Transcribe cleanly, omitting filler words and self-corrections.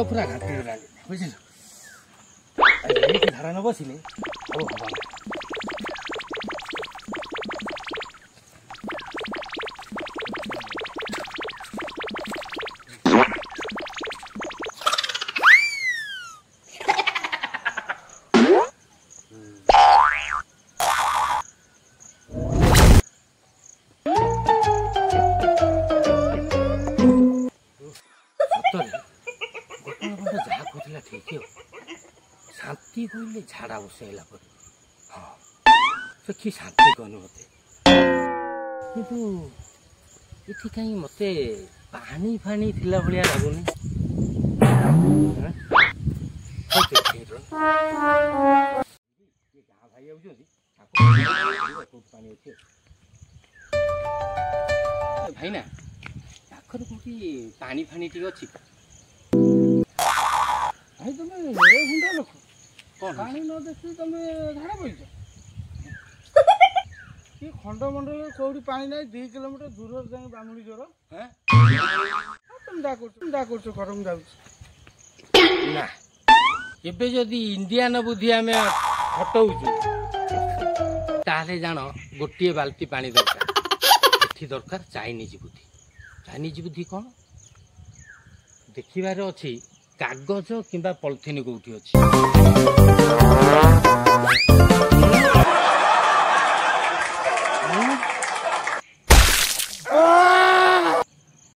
पूरा घाटी बुझल धारा न बसिले अब हवा शांति कहले झाड़ा बसैला हाँ तो कि शांति कहनु मत किंतु इति कहीं मत पानी फानी थिला भलिया लागुनी भाई भाई ना पाखर कोठी पानी फानी टी अछि भाई तुम हुंडा लोक पानी न देखी तुम झाड़ा बोल ये खंडमंडल कौड़ी पानी ना 2 किलोमीटर दूर जाए बामुड़ी जोर तुम डाक गरम ना एबे जदि इंडियन बुद्धि आम हटाऊँ ताले जान गोटे बाल्टी पानी दरकार एठी दरकार चाइनीज बुद्धि कौन देखिबार अच्छी कागज किंबा पॉलिथिन कोठी अछि